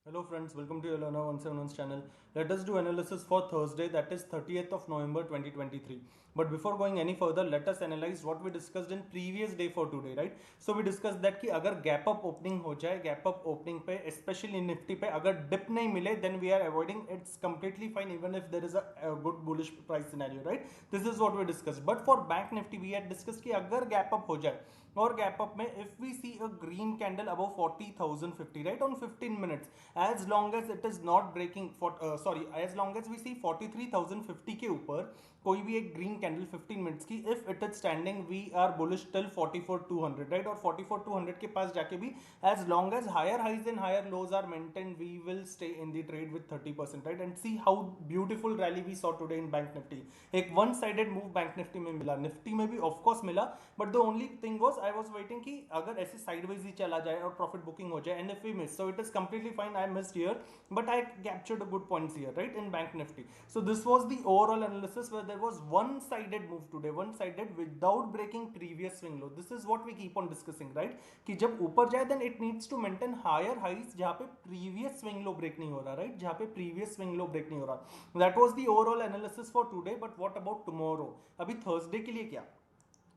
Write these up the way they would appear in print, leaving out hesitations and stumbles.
Hello friends, welcome to your Learner 171's channel. Let us do analysis for Thursday, that is 30th of November 2023. But before going any further, let us analyze what we discussed in previous day for today, right? So we discussed that कि अगर gap up opening हो जाए, gap up opening पे especially Nifty पे अगर dip नहीं मिले, then we are avoiding, it's completely fine even if there is a good bullish price scenario, right? This is what we discussed. But for Bank Nifty we had discussed कि अगर gap up हो जाए और gap up में if we see a green candle above 40,050, right, on 15 minutes, as long as it is not breaking for as long as we see 43,050 के ऊपर कोई भी एक ग्रीन कैंडल 15 मिनट्स की, if it is standing we are bullish till 44,200, right, और 44,200 के पास जाके भी as long as higher highs and higher lows are maintain we will stay in the trade with 30%, right. And see how beautiful rally we saw today in bank Nifty. एक one sided move bank Nifty में मिला, Nifty में भी of course मिला, but the only thing was I was waiting कि अगर ऐसे sideways ही चला जाए और प्रॉफिट बुकिंग हो जाए, and if we miss, so it is completely fine. I missed here, but I captured a good points here, right, in Bank Nifty. So this was the overall analysis where there was one-sided move today, one-sided without breaking previous swing low. This is what we keep on discussing, right? कि जब ऊपर जाए then it needs to maintain higher highs जहाँ पे previous swing low break नहीं हो रहा, right? जहाँ पे previous swing low break नहीं हो रहा. That was the overall analysis for today. But what about tomorrow? अभी Thursday के लिए क्या?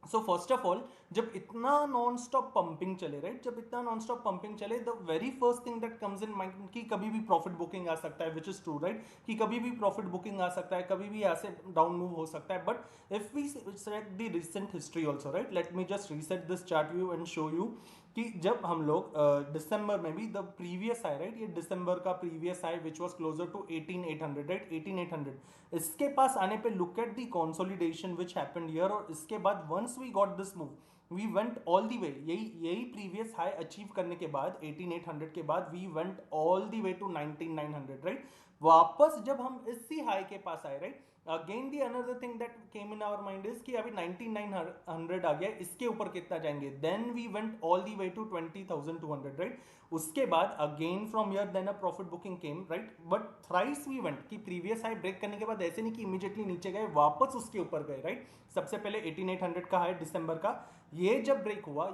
सो फर्स्ट ऑफ ऑल, जब इतना नॉन स्टॉप पंपिंग चले, राइट, जब इतना नॉन स्टॉप पंपिंग चले, the very first thing that comes in mind कि कभी भी प्रॉफिट बुकिंग आ सकता है, विच इज ट्रू, राइट, कि कभी भी प्रॉफिट बुकिंग आ सकता है, कभी भी यहाँ से डाउन मूव हो सकता है. But if we set the recent history also, right, let me just reset this chart view and show you कि जब हम लोग दिसंबर में भी द प्रीवियस हाई, राइट, ये दिसंबर का previous high which was closer to 18,800, right, 18,800, इसके पास आने पे look at the consolidation which happened here. और इसके बाद once we got this move we went all the way, यही प्रीवियस हाई अचीव करने के बाद 18,800 के बाद we went all the way to 19,900, right. वापस जब हम इसी हाई के पास आए, right, again the another thing that came in our mind is कि अभी 19,900 आ गया, इसके ऊपर कितना जाएंगे, then we went all the way to 20,200, right. उसके बाद again from here then a profit booking came, right, but thrice we went कि प्रीवियस हाई ब्रेक करने के बाद ऐसे नहीं कि इमीडिएटली नीचे गए, वापस उसके ऊपर गए, राइट. सबसे पहले 18,800 का हाई दिसंबर का, ये जब ब्रेक हुआ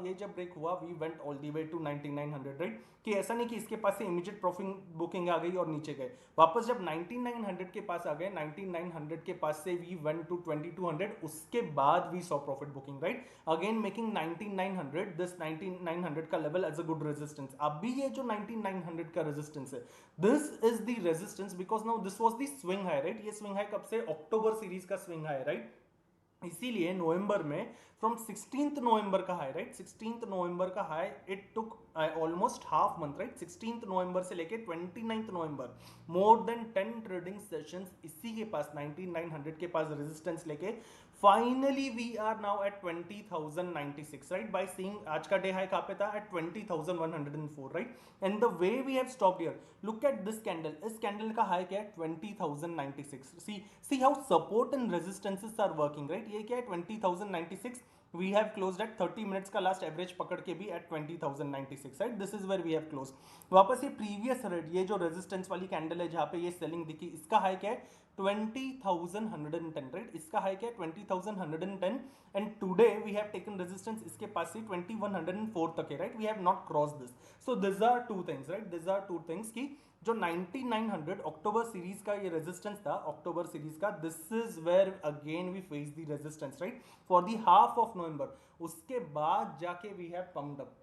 we went all the way to 19,900, right, कि ऐसा नहीं कि इसके पास से इमीडिएट प्रॉफिट बुकिंग आ गई और नीचे गए. वापस जब 19,900 के पास आ गए, 19,900 के पास से वी वेंट टू 2200, उसके बाद we saw profit booking, right, again making 19,900 this 19,900 का level as a good resistance. अभी ये जो 19,900 का रेजिस्टेंस है, this is the resistance because now this was the swing high, right. ये स्विंग हाई कब से, अक्टूबर सीरीज का स्विंग हाई, राइट. इसीलिए नवंबर में फ्रॉम 16th नवंबर का हाई, राइट, 16th नवंबर का high it took almost half month, right, 16th November से लेके 29th November, more than 10 trading sessions इसी के पास 19,900 के पास रेजिस्टेंस लेके finally we are now at 20,096, right, by seeing आज का डे हाई कहां पे था, एट 20,104, right. And the way we have stopped here, look at this candle, इस कैंडल का हाई क्या है, 20,096. See how support and resistances are working, right. ये क्या है, 20,096. We have closed at 30 minutes का लास्ट एवरेज पकड़ के भी at 20,096, right. This is where we have close. वापस ये प्रीवियस रेट, ये जो रेजिस्टेंस वाली कैंडल है जहां पे ये सेलिंग दिखी, इसका हाई क्या है, 20,110, राइट. इसका हाई क्या है, 20,110. And today we have taken resistance इसके पास से 2104 तक है, right. We have not cross this. So this are two things, right, this are two things कि जो 19,900 अक्टूबर सीरीज का ये रेजिस्टेंस था, अक्टूबर सीरीज का, this is where again we face the resistance, right, for the half of November. उसके बाद जाके we have comed up.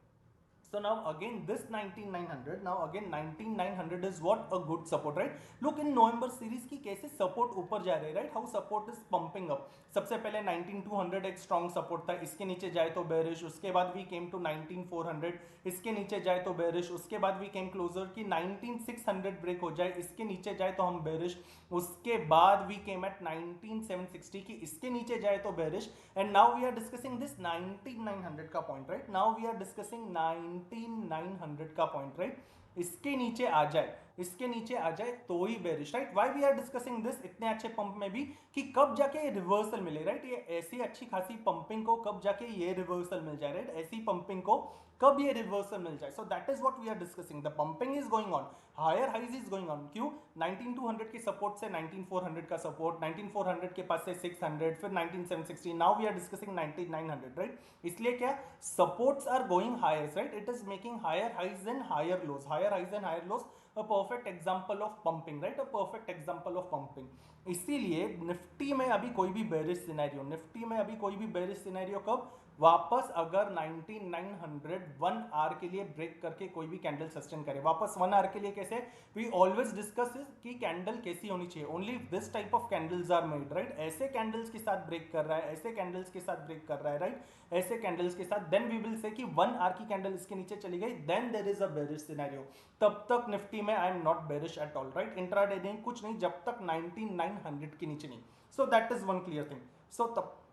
So now again this 19,900, now again 19,900 is what a good support, right. Look in November series की कैसे support ऊपर जा रहे हैं, right, how support is pumping up. सबसे पहले 19,200 एक strong support था, इसके नीचे जाए तो bearish, उसके बाद we came to 19,400, इसके नीचे जाए तो bearish, उसके बाद we came closer कि 19,600 break हो जाए, इसके नीचे जाए तो हम bearish, उसके बाद we came at 19,760 कि इसके नीचे जाए तो bearish. And now we are discussing this 19,900 का point, right. Now we are discussing 19,900 का पॉइंट, राइट. इसके नीचे आ जाए, इसके नीचे आ जाए तो ही bearish, right. Why we are discussing this इतने अच्छे पंप में भी कि कब जाके रिवर्सल मिले, राइट. ये ऐसी अच्छी खासी पंपिंग को कब जाके ये रिवर्सल मिल जाए, राइट. ऐसी पंपिंग को कब ये रिवर्सल मिल जाए. So that is what we are discussing. The pumping is going on, higher highs is going on. क्यों? 19200 के सपोर्ट से 19400 का सपोर्ट, 19400 के पास से 600, फिर 19760, now we are discussing 19900, right. इसलिए क्या, supports are going higher, right. It is making higher highs and higher lows, higher highs and higher lows. A perfect example of pumping, right. A perfect example of pumping. इसीलिए निफ्टी में अभी कोई भी bearish scenario, Nifty में अभी कोई भी bearish scenario कब, वापस अगर 19900 1 आवर के लिए ब्रेक करके कोई भी कैंडल सस्टेन करे. वापस 1 आवर के लिए कैसे, वी ऑलवेज डिस्कस कि कैंडल कैसी होनी चाहिए. Only this type of candles are made, right. ऐसे कैंडल्स के साथ ब्रेक कर रहा है, ऐसे कैंडल्स के साथ ब्रेक कर रहा है, राइट. ऐसे कैंडल्स के साथ देन वी विल से कि 1 आवर की कैंडल इसके नीचे चली गई, then there is a bearish scenario. तब तक निफ्टी में I am not bearish at all, right. Intraday नहीं, कुछ नहीं, जब तक 19900 के नीचे नहीं. So that is one clear thing. So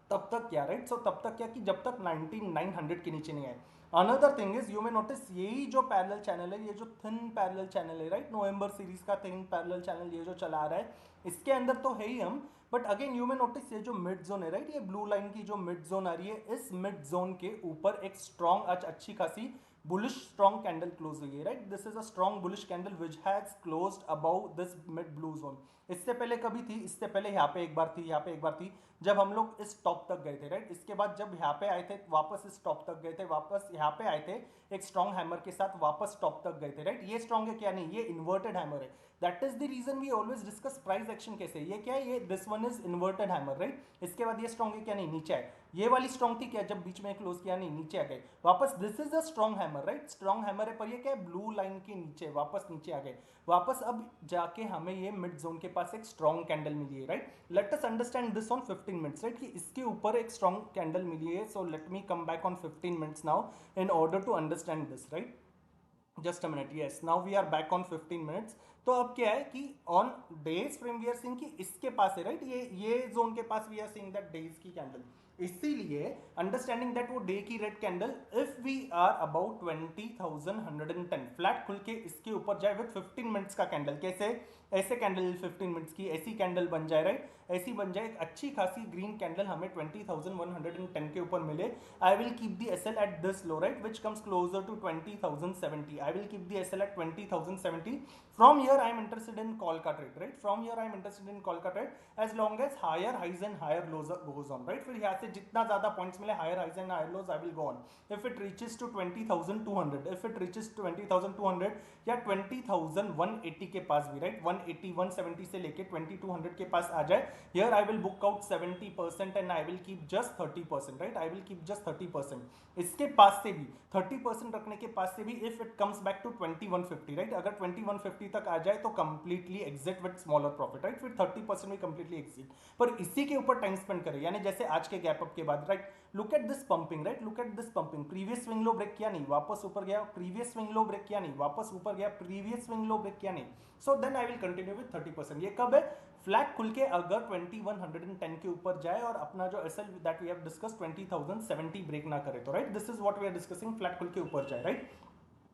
तब तक क्या, राइट. सो तब तक क्या कि जब तक 19900 के नीचे नहीं आए. Another thing is, you may notice यही जो पैरेलल चैनल है, ये जो थिन पैरेलल चैनल है, राइट, नवंबर सीरीज का थिन पैरेलल चैनल ये जो चला रहा है, इसके अंदर तो है ही हम. But again you may notice ये जो मिड जोन है, राइट, ये ब्लू लाइन की जो मिड जोन आ रही है, इस मिड जोन के ऊपर एक स्ट्रॉन्ग अच्छी खासी बुलिश स्ट्रॉन्ग कैंडल क्लोज हुई है, right. This is a strong bullish candle which has closed above this mid blue zone. इससे पहले कभी थी, इससे पहले यहाँ पे एक बार थी, यहाँ पे एक बार थी, जब हम लोग इस टॉप तक गए थे, राइट. इसके बाद जब यहाँ पे आए थे, वापस इस टॉप तक गए थे, वापस यहाँ पे आए थे, एक स्ट्रॉन्ग हैमर के साथ वापस टॉप तक गए थे, राइट. ये स्ट्रॉन्ग है क्या, नहीं, ये इन्वर्टेड हैमर है. That is the reason we always discuss price action कैसे. ये क्या है, ये this one is inverted hammer, right. इसके बाद ये स्ट्रॉन्ग है क्या, नहीं, नीचे आए. ये वाली स्ट्रॉन्ग थी क्या, जब बीच में क्लोज किया, नहीं, नीचे आ गए वापस. This is a strong hammer, right. Strong hammer है, पर ये क्या है, ब्लू लाइन के नीचे वापस नीचे आ गए वापस. अब जाके हमें ये मिड जोन के पास एक स्ट्रॉन्ग कैंडल मिली है, right. Let us understand this on 15 minutes, right, कि इसके ऊपर एक स्ट्रॉन्ग कैंडल मिली है. So let me come back on 15 minutes now in order to understand this, right. Just a minute. Yes, now we are back on 15 minutes. तो अब क्या है कि on days frame we are seeing कि इसके पास है, राइट, ये जोन के पास we are seeing that days की कैंडल. इसीलिए अंडरस्टैंडिंग दैट वो डे की red candle, if we are about 20,110 flat खुल के इसके ऊपर जाए विद 15 मिनट्स का कैंडल, कैसे, ऐसे कैंडल 15 मिनट्स की ऐसी कैंडल बन जाए, राइट. ऐसी बन जाए एक अच्छी खासी ग्रीन कैंडल हमें 20,110 के ऊपर मिले. I will keep the SL at this low, right, which comes closer to 20,070. I will keep the SL at 20,070. From here I am interested in call का trade, right. From here I am interested in call का trade as long as higher highs and higher lows goes on, right. फिर यहाँ से जितना ज़्यादा points मिले, higher highs and higher lows I will go on. If it reaches to 20,200, if it reaches 20,200 या 20,180 के पास भी, right, 180 170 से लेके 2200 के पास आ जाए, here I will book out 70% and I will keep just 30%, right. I will keep just 30%. इसके पास से भी 30% रखने के पास से भी if it comes back to 2150, right, अगर 2150 तक आ जाए तो completely exit with smaller profit, right. फिर 30% में कंप्लीटली एग्जिट, पर इसी के ऊपर टाइम स्पेंड करें. यानी जैसे आज के गैप अप के बाद, right, look at this pumping, right, look at this pumping. Previous swing low break किया, नहीं, वापस ऊपर गया. प्रीवियस स्विंग लो ब्रेक किया, नहीं, वापस ऊपर गया. प्रीवियस स्विंग लो ब्रेक किया, नहीं. So then I will continue with 30%. ये कब है, फ्लैट खुल के अगर 2110 के ऊपर जाए और अपना जो SL that we have discuss 20,070 break ना करे तो, right. This is what we are discussing, flat खुल के ऊपर जाए, right.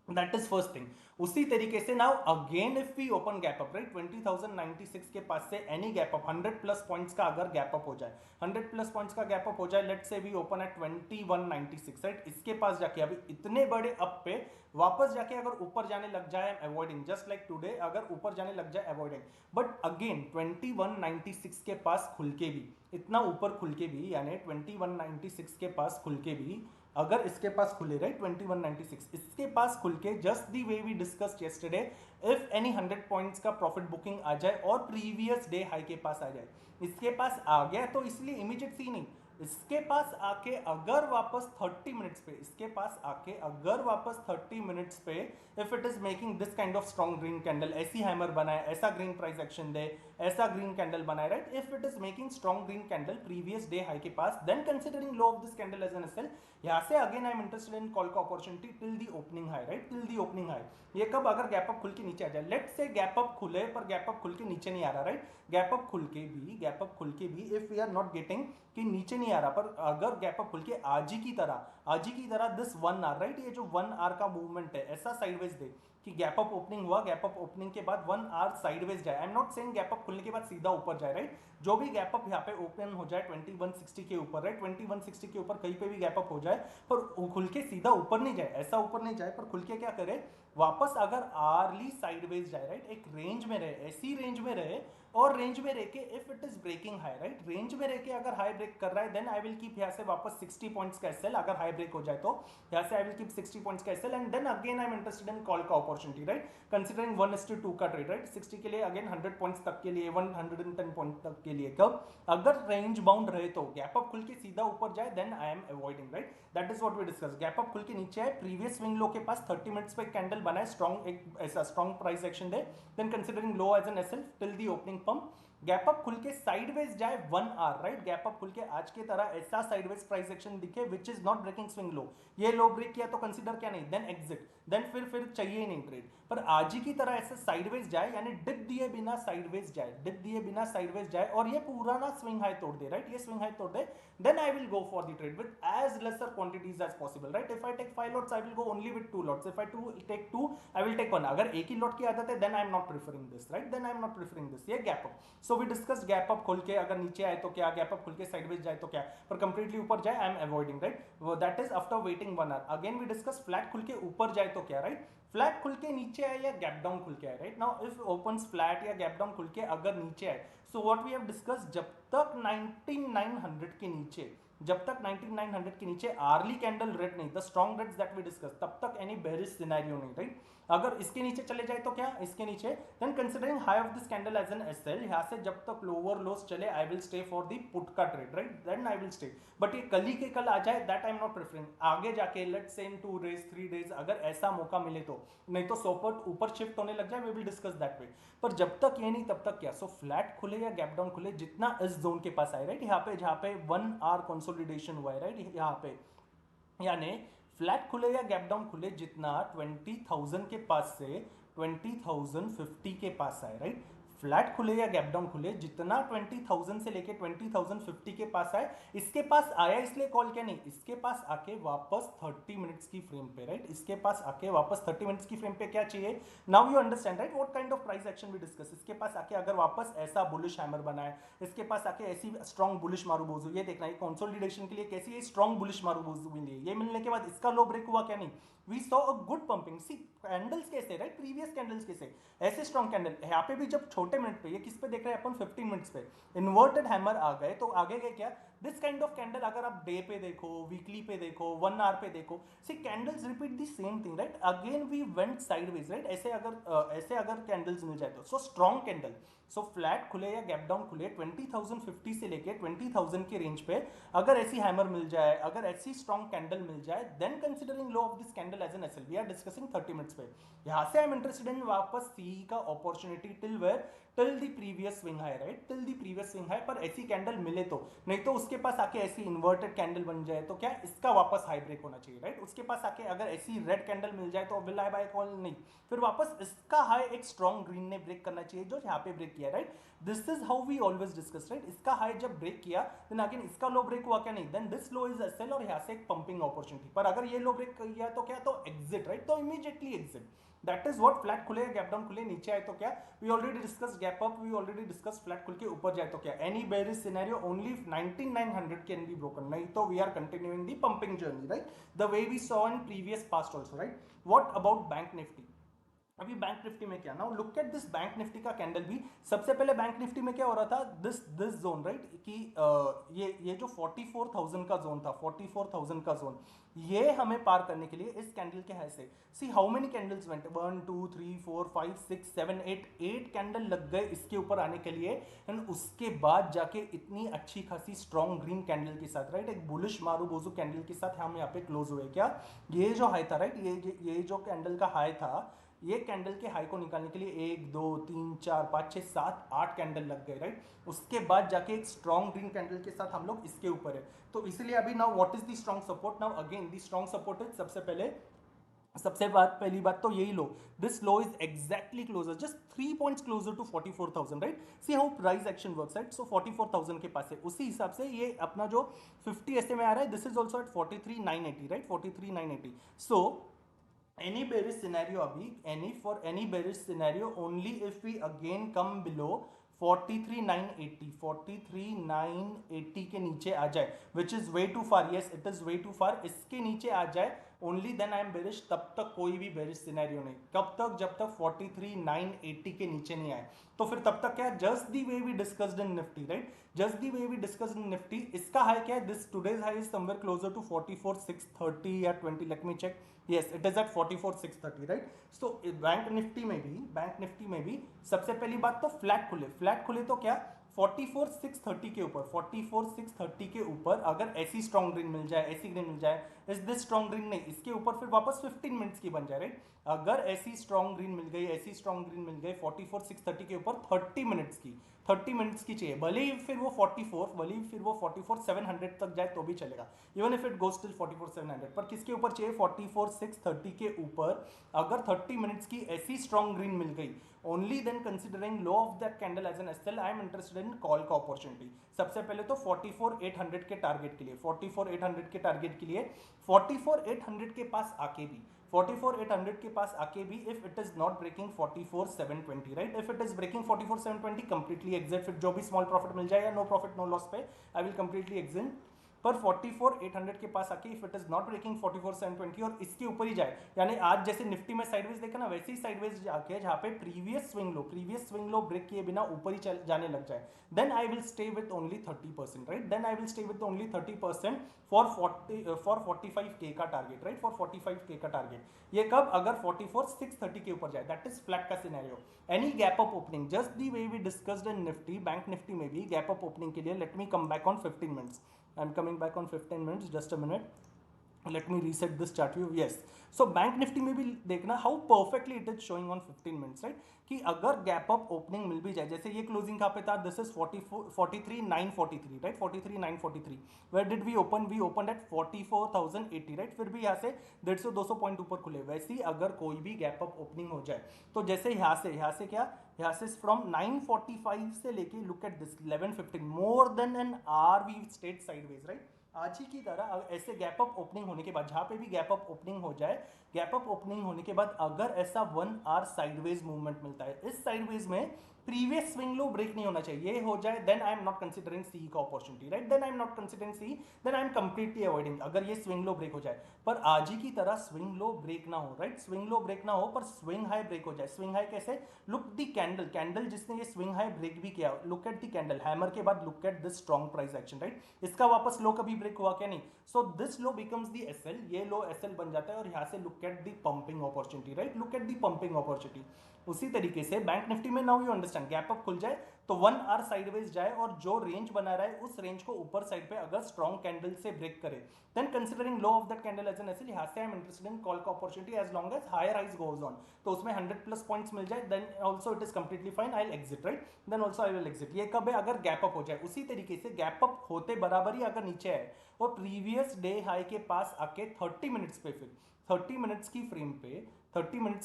That is first thing. उसी तरीके से now again if we open gap up, right, 20,096 के पास से any gap up 100 plus points का अगर गैप अप हो जाए, 100 प्लस पॉइंट्स का गैप अप हो जाए, let's say we open eight 2196, right. इसके पास जाके अभी इतने बड़े अप पे वापस जाके अगर ऊपर जाने लग जाए, अवॉइडिंग जस्ट लाइक टुडे, अगर ऊपर जाने लग जाए अवॉइडिंग. बट अगेन 2196 के पास खुल के भी, इतना ऊपर खुल के भी, यानी 2196 के पास खुल के भी अगर इसके पास खुले, राइट, 2196 इसके पास खुल के, just the way we discussed yesterday, if any 100 points का प्रॉफिट बुकिंग आ जाए और प्रीवियस डे हाई के पास आ जाए, इसके पास आ गया तो इसलिए इमीडिएट सी नहीं, इसके पास आके अगर वापस 30 मिनट्स पे, इसके पास आके अगर वापस 30 मिनट्स पे if it is making this kind of strong green candle, ऐसी हैमर बनाए, ऐसा ग्रीन प्राइस एक्शन दे, ऐसा ग्रीन कैंडल बनाए, right. If it is making strong green candle previous day high के पास, then considering low of this candle as an SL, यहाँ से again I am interested in call का opportunity till the opening high, right, till the opening high. ये कब, अगर gap up खुल के नीचे आ जाए. लेट्स से गैप अप खुले पर गैप अप खुल के नीचे नहीं आ रहा, राइट. गैप अप खुल के भी if we are not getting कि नीचे नहीं नहीं आ रहा, पर अगर गैप अप खुल के आज ही की तरह दिस 1 आवर राइट, ये जो 1 आवर का मूवमेंट है ऐसा साइडवेज दे कि गैप अप ओपनिंग हुआ, गैप अप ओपनिंग के बाद 1 आवर साइडवेज जाए, I am not saying gap up खुलने के बाद सीधा ऊपर जाए राइट, जो भी गैप अप यहाँ पे ओपन हो जाए 2160 के ऊपर राइट, 2160 के ऊपर कहीं पे भी गैप अप हो जाए पर खुल के सीधा ऊपर नहीं जाए, ऐसा ऊपर नहीं जाए पर खुल के क्या करे वापस अगर आर्ली साइडवेज जाए राइट, एक रेंज में रहे, ऐसी रेंज में रहे और रेंज में रह के if it is breaking high right, range में रह के अगर हाई ब्रेक कर रहा है देन आई विल कीप यहाँ से वापस 60 पॉइंट्स का एसएल, अगर हाई ब्रेक हो जाए तो यहाँ से आई विल कीप 60 पॉइंट्स का SL and then again I am interested in call का अपॉर्चुनिटी राइट, कंसीडरिंग 1:2 का ट्रेड राइट, 60 के लिए अगेन 100 पॉइंट्स तक के लिए, 110 पॉइंट तक के लिए, कब अगर रेंज बाउंड रहे तो गैप अप खुल के सीधा ऊपर जाए then I am avoiding right, that is what we discuss. Gap up खुल के नीचे है, प्रीवियस स्विंग लो के पास 30 मिनट्स पे कैंडल बनाए स्ट्रॉन्ग, एक ऐसा स्ट्रॉन्ग प्राइस एक्शन दे, then considering low as an SL till the opening pump, gap up खुल के साइडवेज जाए 1 आवर राइट, गैप अप खुल के आज की तरह ऐसा साइडवेज प्राइस एक्शन दिखे which is not breaking swing low, ये लो ब्रेक किया तो कंसीडर क्या नहीं, देन एग्जिट, देन फिर चाहिए ही नहीं ट्रेड, पर आज ही की तरह ऐसे साइडवेज जाए यानी डिप दिए बिना साइडवेज जाए, डिप दिए बिना साइडवेज जाए और ये पूरा ना स्विंग हाई तोड़ दे राइट, ये स्विंग हाई तोड़ दे, then I will go for the trade with as lesser quantities as possible right, if I take 5 lots I will go only with 2 lots, if I take 2 I will take 1, अगर एक ही lot की आदत है then I am not preferring this right, then I am not preferring this, ये gap up, so we discuss gap up खुल के अगर नीचे आए तो क्या, गैप अप खुल के साइडवेज जाए तो क्या, पर कंप्लीटली ऊपर जाए I am avoiding right, that is after waiting 1 hour, again we discuss flat खुल के ऊपर जाए तो क्या राइट, फ्लैट खुल के नीचे आए या गैप डाउन खुल के आए right, now if opens flat या गैप डाउन खुल के अगर नीचे आए, so what we have discuss, जब तक 19900 के नीचे, जब तक 19900 के नीचे आर्ली कैंडल रेड नहीं, the strong reds that we discuss, तब तक एनी बेरिश सिनेरियो नहीं राइट, अगर इसके नीचे चले जाए तो क्या, इसके नीचे, then considering high of this candle as an SL, यहां से जब तक लोअर लोस चले I will stay for the put का trade right, then I will stay, but ये कल ही के कल आ जाए that I am not preferring, आगे जाके let's say in 2 days 3 days अगर ऐसा मौका मिले तो, नहीं तो सोपर्ट ऊपर शिफ्ट होने लग जाए, we will discuss that way, पर जब तक ये नहीं तब तक क्या, सो फ्लैट खुले या गैप डाउन खुले जितना इस जोन के पास आए राइट, यहाँ पे जहाँ पे 1 आवर कंसोलिडेशन हुआ है राइट, यहाँ पे यानी फ्लैट खुले या गैप डाउन खुले जितना 20,000 के पास से 20,050 के पास आए राइट, फ्लैट खुले या गैप डाउन खुले जितना 20,000 से लेके 20,050 के पास आए, इसके पास आया इसलिए कॉल किया नहीं, इसके पास आके वापस 30 मिनट्स की फ्रेम पे राइट, इसके पास आके वापस 30 मिनट्स की फ्रेम पे क्या चाहिए, now you understand right what kind of price action we discuss, इसके पास आके अगर वापस ऐसा बुलिश हैमर बनाए, इसके पास आके ऐसी स्ट्रॉन्ग बुलिश मारूबोजू, ये देखना है कंसोलिडेशन के लिए कैसी है स्ट्रॉन्ग बुलिश मारूबोजू मिली है, ये मिलने के बाद इसका लो ब्रेक हुआ क्या नहीं, we saw a good pumping, see candles कैसे राइट, प्रीवियस कैंडल्स कैसे ऐसे स्ट्रॉन्ग कैंडल, यहाँ पे भी जब छोटे मिनट पे, ये किस पे देख रहे हैं अपन 15 मिनट्स पे इन्वर्टेड हैमर आ गए तो आगे गए क्या, दिस काइंड ऑफ कैंडल अगर आप डे पे देखो, वीकली पे देखो, 1 आवर पे देखो, see candles repeat the same thing right, again we went sideways right, ऐसे अगर कैंडल्स मिल जाए तो, so strong candle, so flat खुले या गैप डाउन खुले 20,050 से लेके 20,000 के रेंज पे अगर ऐसी हैमर मिल जाए, अगर ऐसी स्ट्रॉन्ग कैंडल मिल जाए, then considering low of this candle as an SL, we are discussing 30 minutes पे, यहां से आई एम इंटरेस्टेड इन वापस सी का opportunity till where, till the previous swing high right, till the previous swing high, पर ऐसी कैंडल मिले तो, नहीं तो उसके पास आके ऐसी इन्वर्टेड कैंडल बन जाए तो क्या, इसका वापस हाई ब्रेक होना चाहिए राइट, उसके पास आके अगर ऐसी रेड कैंडल मिल जाए तो विल आई बाय कॉल नहीं, फिर वापस इसका हाई एक स्ट्रॉन्ग ग्रीन ने ब्रेक करना चाहिए जो यहाँ पे ब्रेक किया right, this is how we always discuss right, इसका हाई जब ब्रेक किया देन अगेन इसका लो ब्रेक हुआ क्या नहीं, then this low is SL और यहाँ से एक पंपिंग अपॉर्चुनिटी, पर अगर ये लो ब्रेक किया तो क्या, तो एग्जिट राइट, तो immediately exit, that is what, flat खुले गैप डाउन खुले नीचे आए तो क्या, we already discuss gap up, we already discuss flat खुल के ऊपर जाए तो क्या, any bearish scenario only 19,900 can be broken, नहीं तो we are continuing the pumping journey right, the way we saw in previous past also right, what about Bank Nifty, अभी Bank Nifty में क्या, now look at this bank Nifty का candle भी, सबसे पहले bank Nifty में क्या हो रहा था, दिस जोन राइट, कि ये जो 44,000 का जोन था, 44,000 का जोन, ये हमें पार करने के लिए इस कैंडल के हाई से, see how many candles went, 1 2 3 4 5 6 7 8 candle लग गए इसके ऊपर आने के लिए, एंड उसके बाद जाके इतनी अच्छी खासी स्ट्रॉन्ग ग्रीन कैंडल के साथ राइट, एक बुलिश मारूबोजू कैंडल के साथ हम यहाँ पे क्लोज हुए, क्या ये जो हाई था राइट, ये जो कैंडल का हाई था, ये कैंडल के हाई को निकालने के लिए 1 2 3 4 5 6 7 8 कैंडल लग गए राइट, उसके बाद जाके एक स्ट्रॉन्ग ग्रीन कैंडल के साथ हम लोग इसके ऊपर है, तो इसलिए अभी now what is the strong support, now again the strong support is सबसे पहले सबसे बात पहली बात तो यही low, this low is exactly closer, just 3 points closer to 44,000, right. See how price action works, right. So 44,000 के पास है, उसी हिसाब से ये अपना जो 50 ऐसे में आ रहा है, this is also eight 43,980, right. 43,980. So any bearish scenario abhi, any bearish scenario only if we again come below 43,980, 43,980 के नीचे आ जाए, which is way too far, yes it is way too far, इसके नीचे आ जाए only then I am bearish, तब तक कोई भी बेरिश सिनेरियो नहीं. कब तक? जब तक 43,980 के नीचे नहीं आए. तो फिर तब तक क्या है? Just the way we discussed in Nifty, right. Just the way we discussed in Nifty, इसका हाई क्या है? This today's high is somewhere closer to 44,630 या 20. Let me check. Yes it is at 44,630, right. So Bank Nifty में भी सबसे पहली बात तो फ्लैट खुले तो क्या 44,630 के ऊपर, 44,630 के ऊपर अगर ऐसी स्ट्रॉन्ग ग्रीन मिल जाए, ऐसी ग्रीन मिल जाए, इज दिस स्ट्रॉन्ग ग्रीन नहीं, इसके ऊपर फिर वापस 15 मिनट्स की बन जाए, राइट. अगर ऐसी स्ट्रॉन्ग ग्रीन मिल गई, 44,630 के ऊपर 30 मिनट्स की चाहिए, भले ही फिर वो 44,700 तक जाए तो भी चलेगा, even if it goes till 44,700. पर किसके ऊपर चाहिए? 44,630 के ऊपर अगर 30 मिनट्स की ऐसी स्ट्रॉन्ग ग्रीन मिल गई, only then considering low of that candle as an SL I am interested in call का अपॉर्चुनिटी. सबसे पहले तो 44,800 के टारगेट के लिए, 44,800 के टारगेट के लिए, 44,800 के पास आके भी, 44,800 के पास आके भी if it is not breaking 44,720, right. If it is breaking 44,720 completely exit, फिर जो भी स्मॉल प्रॉफिट मिल जाए या नो प्रॉफिट नो लॉस पे आई विल कंप्लीटली एग्जिट. पर 44,800 के पास आके if it is not breaking 44,720 और इसके ऊपर ही जाए, यानी आज जैसे निफ्टी में साइडवेज देखा ना, वैसे ही साइडवेज जाके जहां पे प्रीवियस स्विंग लो ब्रेक किए बिना ऊपर ही जाने लग जाए, then I will stay with only 30%, right. Then I will stay with only 30% for 45K का टारगेट, राइट. फॉर 45K का टारगेट. ये कब? अगर 44,630 के ऊपर जाए, दैट इज फ्लैट का scenario. Any gap up opening, just the way we discussed in Nifty, Bank Nifty में भी गैप अप ओपनिंग के लिए, let me come back on 15 minutes. I'm coming back on 15 minutes, just a minute. Let me reset this chart view. Yes. So bank Nifty में भी देखना how perfectly it is showing on 15 minutes, right? कि अगर gap up opening मिल भी जाए, जैसे ये closing कहाँ पे था, this is 43,943, right. 43,943. Where did we open? We open at 44,080, right. फिर भी यहाँ से 150-200 पॉइंट ऊपर खुले. वैसे ही अगर कोई भी गैप अप ओपनिंग हो जाए, तो जैसे यहाँ से क्या, यहाँ से फ्रॉम 945 से लेके look at this 1115, more than an hour we stayed sideways, right. आज ही की तरह ऐसे गैप अप ओपनिंग होने के बाद, जहां पे भी गैप अप ओपनिंग हो जाए, गैप अप ओपनिंग होने के बाद अगर ऐसा 1 आवर साइडवेज मूवमेंट मिलता है, इस साइडवेज में प्रीवियस स्विंग लो ब्रेक नहीं होना चाहिए, ये हो जाए then I am not considering C का opportunity, right. Then I am not considering C, then I am completely avoiding, अगर ये स्विंग लो ब्रेक हो जाए. पर आज ही की तरह स्विंग लो ब्रेक ना हो, राइट. स्विंग लो ब्रेक ना हो पर स्विंग हाई ब्रेक हो जाए. स्विंग हाई कैसे? लुक दी कैंडल जिसने ये स्विंग हाई ब्रेक भी किया, look at the candle, hammer के बाद look at this strong price action, right. इसका वापस लो कभी ब्रेक हुआ क्या? नहीं. So this low becomes the SL, ये लो एसएल बन जाता है और यहाँ से look at the pumping opportunity, right. Look at the pumping opportunity. उसी तरीके से बैंक निफ्टी में now you understand, gap up खुल जाए तो 1 आवर साइडवेज जाए और जो रेंज बना रहा है उस रेंज को ऊपर साइड पे अगर स्ट्रॉन्ग कैंडल से ब्रेक करे, then considering low of that candle as an SL, यहाँ से I am interested in call का opportunity as long as higher highs goes on. तो उसमें 100+ पॉइंट्स मिल जाए, then also it is completely fine, I will exit, right. Then also I will exit. ये कब है? अगर गैप अप हो जाए. उसी तरीके से गैप अप होते बराबर ही अगर नीचे आए और प्रीवियस डे हाई के पास आके 30 मिनट्स पे, फिर 30 मिनट्स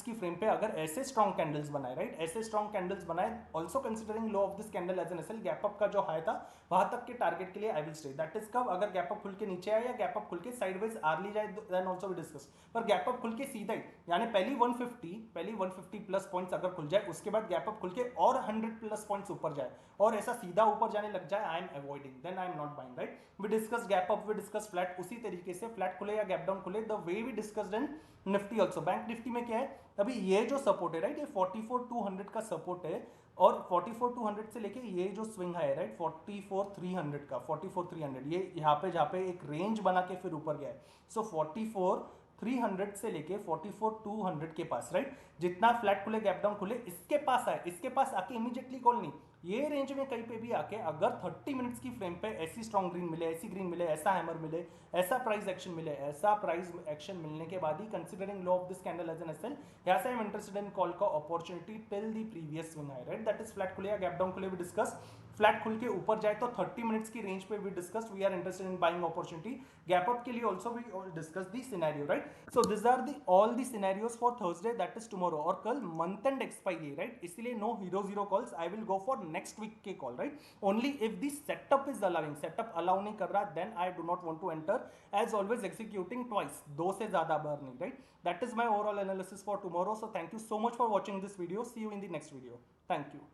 की फ्रेम पे अगर ऐसे स्ट्रॉन्ग कैंडल्स बनाए, राइट, ऐसे स्ट्रॉन्ग कैंडल्स बनाए, also considering low of this candle as an SL, gap up का जो हाई था वहां तक के टारगेट के लिए आई विल स्टे. दैट इज कब? अगर गैप अप खुल के नीचे आए या गैप अप खुल के साइडवेज आर्ली जाए, देन ऑल्सो वी डिस्कस. पर गैप अप खुल के सीधा ही, यानी पहली 150+ पॉइंट्स अगर खुल जाए, उसके बाद गैप अप खुल के और 100+ पॉइंट्स ऊपर जाए और ऐसा सीधा ऊपर जाने लग जाए, I am avoiding, then I am not buying, right. We discuss gap up, we discuss flat. उसी तरीके से फ्लैट खुले या गैप डाउन खुले, the way we discussed in Nifty also. Bank Nifty में क्या है? अभी ये जो सपोर्ट है, राइट, ये 44,200 का सपोर्ट है और 44,200 से लेके ये जो स्विंग है, राइट, 44,300 का, 44,300, ये यहाँ पे जहाँ पे एक रेंज बना के फिर ऊपर गया है. सो 44,300 से लेके 44,200 के पास, राइट, जितना फ्लैट खुले गैप डाउन खुले, इसके पास आए, इसके पास आके इमीडिएटली कॉल नहीं, ये रेंज में कहीं पे भी आके अगर 30 मिनट्स की फ्रेम पे ऐसी स्ट्रॉन्ग ग्रीन मिले, ऐसी ग्रीन मिले, ऐसा हैमर मिले, ऐसा प्राइस एक्शन मिले, ऐसा प्राइस एक्शन मिलने के बाद ही considering low of this candle as an SL, यहाँ से I am interested in call का opportunity till the previous swing high, right. That is flat खुले या गैप डाउन खुले, भी डिस्कस. फ्लैट खुल के ऊपर जाए तो 30 मिनट्स की रेंज पे we discussed we are interested in buying opportunity, gap up के लिए also we discuss the scenario, right. So this are the all the scenarios for Thursday, that is tomorrow. और कल मंथ एंड एक्सपायरी, राइट, इसलिए no hero zero calls, I will go for next week के call, right. Only if the setup is allowing, setup allow नहीं कर रहा, then I do not want to enter, as always executing twice, दो से ज्यादा बार नहीं, right. That is my overall analysis for tomorrow. So thank you so much for watching this video. See you in the next video. Thank you.